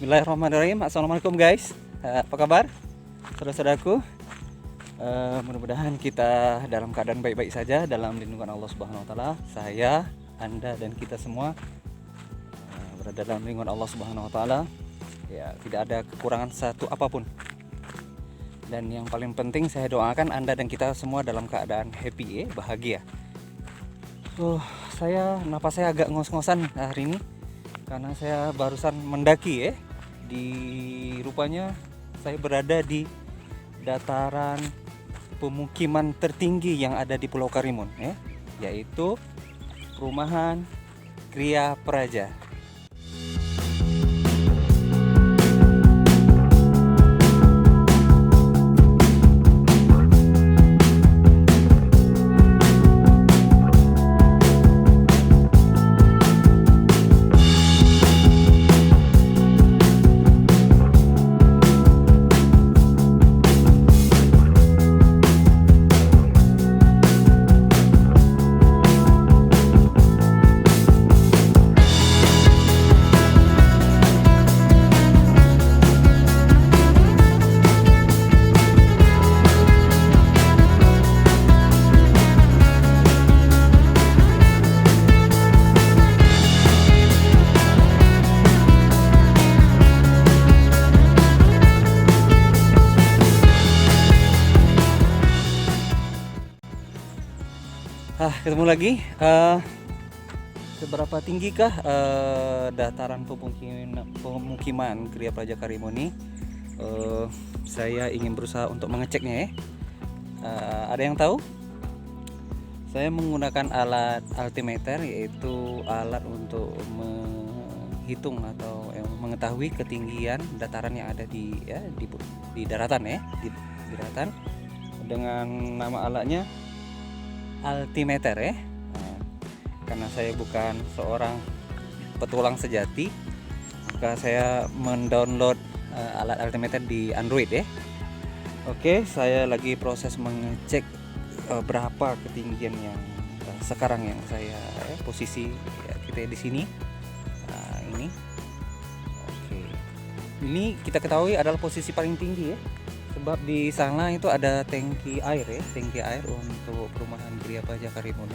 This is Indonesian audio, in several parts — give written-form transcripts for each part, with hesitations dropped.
Bismillahirrahmanirrahim. Assalamualaikum guys. Apa kabar saudara-saudaraku? Mudah-mudahan kita dalam keadaan baik-baik saja dalam lindungan Allah Subhanahu Wa Taala. Saya, Anda dan kita semua berada dalam lindungan Allah Subhanahu Wa Taala. Ya, tidak ada kekurangan satu apapun. Dan yang paling penting saya doakan Anda dan kita semua dalam keadaan happy, bahagia. Napas saya agak ngos-ngosan hari ini karena saya barusan mendaki rupanya saya berada di dataran pemukiman tertinggi yang ada di Pulau Karimun, yaitu perumahan Gria Praja. Ketemu lagi. Seberapa tinggikah dataran pemukiman Gria Praja Karimun ini? Saya ingin berusaha untuk mengeceknya. Ada yang tahu? Saya menggunakan alat altimeter, yaitu alat untuk menghitung atau mengetahui ketinggian dataran yang ada di daratan, di daratan, dengan nama alatnya altimeter. Karena saya bukan seorang petualang sejati, maka saya mendownload alat altimeter di Android. Oke, saya lagi proses mengecek berapa ketinggian yang sekarang yang saya posisi kita di sini. Ini. Oke. Ini kita ketahui adalah posisi paling tinggi, sebab di sana itu ada tangki air, tangki air untuk perumahan Gria Praja Karimun.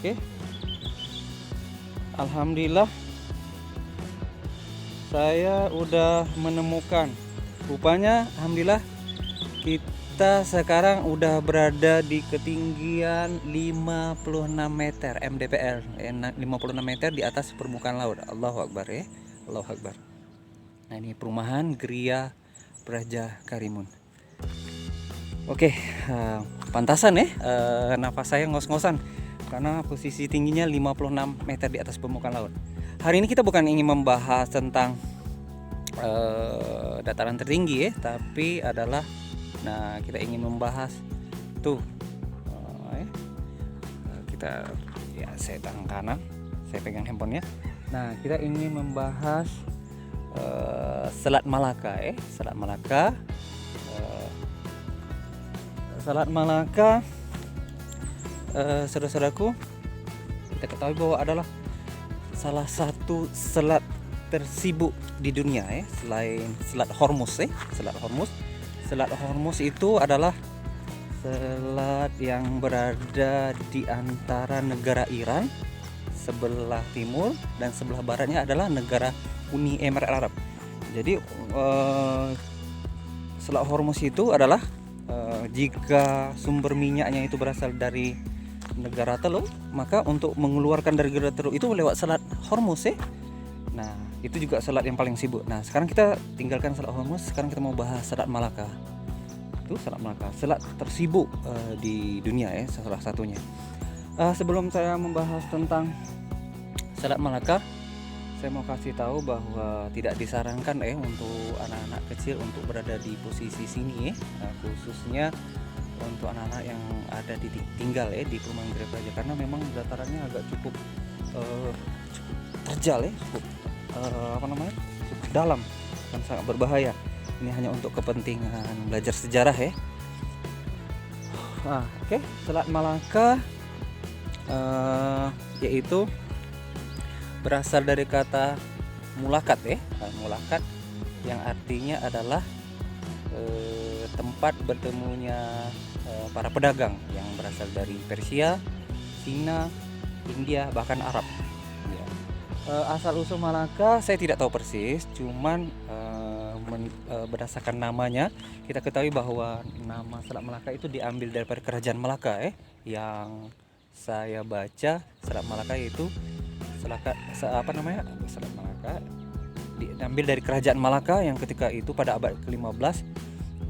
Oke. Alhamdulillah saya udah menemukan. Rupanya alhamdulillah kita sekarang udah berada di ketinggian 56 meter mdpl, 56 meter di atas permukaan laut. Allahu Akbar, Allahu Akbar. Nah, ini perumahan Gria Praja Karimun. Oke, pantasan nafas saya ngos-ngosan karena posisi tingginya 56 meter di atas permukaan laut. Hari ini kita bukan ingin membahas tentang dataran tertinggi, tapi adalah kita ingin membahas kita saya tangan kanan, saya pegang handphonenya. Nah, kita ingin membahas Selat Malaka, Selat Malaka. Selat Malaka, saudara-saudaraku, kita ketahui bahwa adalah salah satu selat tersibuk di dunia, selain Selat Hormuz. Selat Hormuz itu adalah selat yang berada di antara negara Iran sebelah timur dan sebelah baratnya adalah negara Uni Emirat Arab. Jadi Selat Hormuz itu adalah jika sumber minyaknya itu berasal dari negara Teluk, maka untuk mengeluarkan dari negara Teluk itu lewat Selat Hormuz. Nah, itu juga selat yang paling sibuk. Nah, sekarang kita tinggalkan Selat Hormuz, sekarang kita mau bahas Selat Malaka. Itu Selat Malaka, selat tersibuk di dunia, salah satunya. Sebelum saya membahas tentang Selat Malaka, saya mau kasih tahu bahwa tidak disarankan untuk anak-anak kecil untuk berada di posisi sini, khususnya untuk anak-anak yang ada tinggal di perumahan Gria Praja, karena memang datarannya agak cukup terjal, cukup cukup dalam dan sangat berbahaya. Ini hanya untuk kepentingan belajar sejarah. Oke. Selat Malaka yaitu berasal dari kata Mulakat Mulakat yang artinya adalah tempat bertemunya para pedagang yang berasal dari Persia, Cina, India, bahkan Arab. Ya. Asal usul Malaka saya tidak tahu persis, cuman berdasarkan namanya kita ketahui bahwa nama Selat Malaka itu diambil daripada kerajaan Malaka. Yang saya baca Selat Malaka itu Selat Malaka diambil dari kerajaan Malaka yang ketika itu pada abad ke-15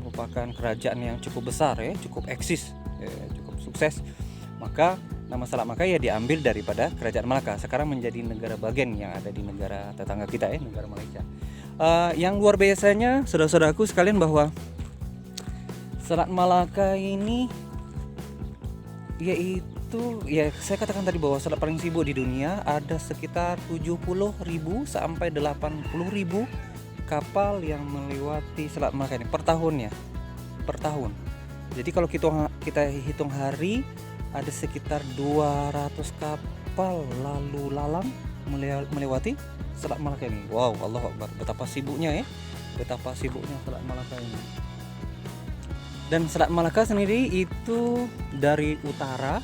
merupakan kerajaan yang cukup besar, cukup eksis, cukup sukses. Maka nama Selat Malaka ya diambil daripada kerajaan Malaka, sekarang menjadi negara bagian yang ada di negara tetangga kita, negara Malaysia. Yang luar biasanya saudara-saudaraku sekalian bahwa Selat Malaka ini yaitu saya katakan tadi bahwa selat paling sibuk di dunia, ada sekitar 70.000 sampai 80.000 kapal yang melewati Selat Malaka ini per tahun. Jadi kalau kita hitung hari, ada sekitar 200 kapal lalu lalang melewati Selat Malaka ini. Wow, Allahu Akbar, betapa sibuknya Selat Malaka ini. Dan Selat Malaka sendiri itu dari utara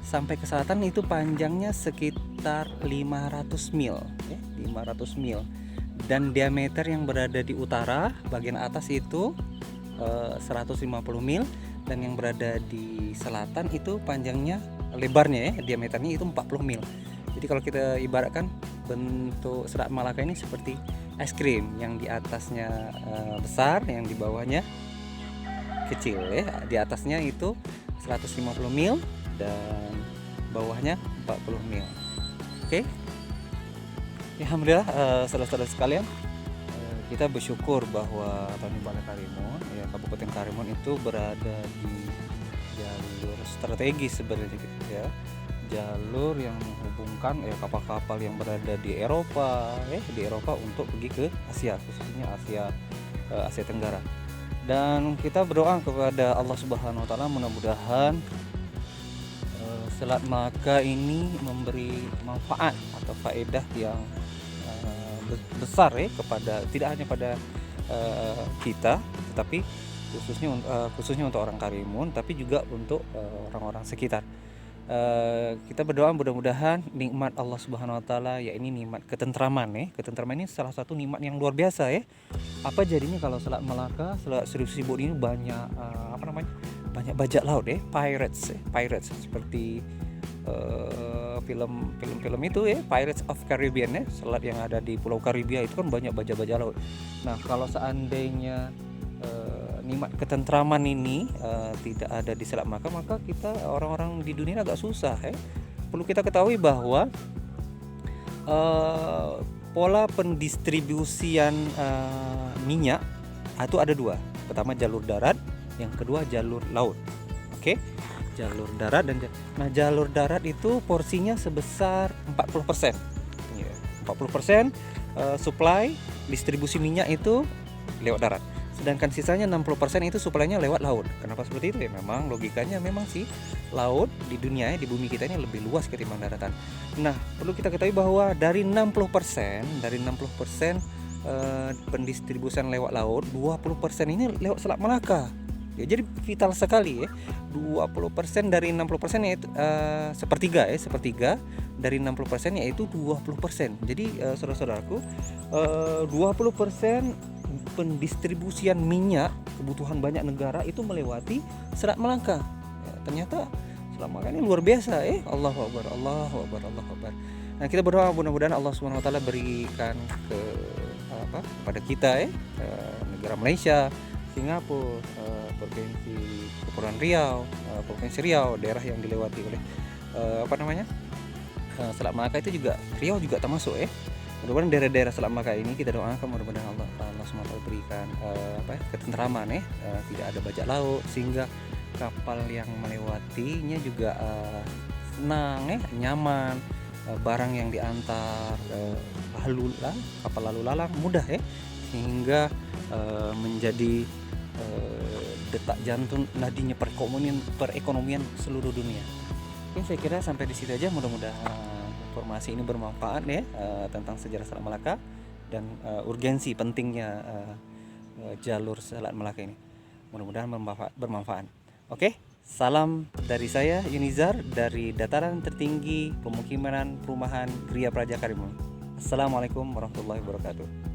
sampai ke selatan itu panjangnya sekitar 500 mil. Dan diameter yang berada di utara bagian atas itu 150 mil, dan yang berada di selatan itu panjangnya, lebarnya diameternya itu 40 mil. Jadi kalau kita ibaratkan bentuk Selat Malaka ini seperti es krim, yang di atasnya besar, yang di bawahnya kecil. Di atasnya itu 150 mil dan bawahnya 40 mil. Oke. Alhamdulillah, saudara-saudara sekalian, kita bersyukur bahwa Tanjung Balai Karimun, Kabupaten Karimun itu berada di jalur strategis sebenarnya, jalur yang menghubungkan kapal-kapal yang berada di Eropa, untuk pergi ke Asia, khususnya Asia Tenggara. Dan kita berdoa kepada Allah Subhanahu wa taala, mudah-mudahan Selat Malaka ini memberi manfaat atau faedah yang besar kepada tidak hanya pada kita, tetapi khususnya untuk orang Karimun, tapi juga untuk orang-orang sekitar. Kita berdoa mudah-mudahan nikmat Allah Subhanahu wa taala, ini nikmat ketentraman. Ketentraman ini salah satu nikmat yang luar biasa. Apa jadinya kalau Selat Malaka, Selat Seribu Sibuk ini banyak banyak bajak laut, pirates seperti film itu, Pirates of Caribbean, selat yang ada di Pulau Karibia itu kan banyak bajak laut. Nah, kalau seandainya nikmat ketentraman ini tidak ada di Selat Malaka, maka kita orang-orang di dunia agak susah. Perlu kita ketahui bahwa pola pendistribusian minyak itu ada dua. Pertama jalur darat, yang kedua jalur laut. Jalur darat dan jalur darat itu porsinya sebesar 40%. 40% supply distribusi minyak itu lewat darat. Sedangkan sisanya 60% itu suplainya lewat laut. Kenapa seperti itu? Memang logikanya memang sih laut di dunia, di bumi kita ini lebih luas ketimbang daratan. Nah, perlu kita ketahui bahwa dari 60% pendistribusian lewat laut, 20% ini lewat Selat Malaka. Jadi vital sekali. 20% dari 60% yaitu sepertiga dari 60% yaitu 20%. Jadi saudara-saudaraku, 20% pendistribusian minyak kebutuhan banyak negara itu melewati Selat Malaka. Ternyata Selat Malaka ini luar biasa. Allahu Akbar. Nah, kita berdoa mudah-mudahan Allah Subhanahu wa taala berikan kepada kita negara Malaysia, Singapura, provinsi Kepulauan Riau, provinsi Riau, daerah yang dilewati oleh Selat Malaka itu juga, Riau juga termasuk. Mudah-mudahan daerah-daerah Selat Malaka ini kita doakan mudah-mudahan Allah SWT berikan ketentraman, tidak ada bajak laut, sehingga kapal yang melewatinya juga senang, nyaman, barang yang diantar kapal lalu lalang mudah, sehingga menjadi detak jantung nadinya perekonomian seluruh dunia. Saya kira sampai di situ aja. Mudah-mudahan informasi ini bermanfaat tentang sejarah Selat Malaka. dan urgensi pentingnya jalur Selat Melaka ini. Mudah-mudahan bermanfaat. Oke, salam dari saya Yunizar dari dataran tertinggi pemukiman perumahan Gria Praja Karimun. Assalamualaikum warahmatullahi wabarakatuh.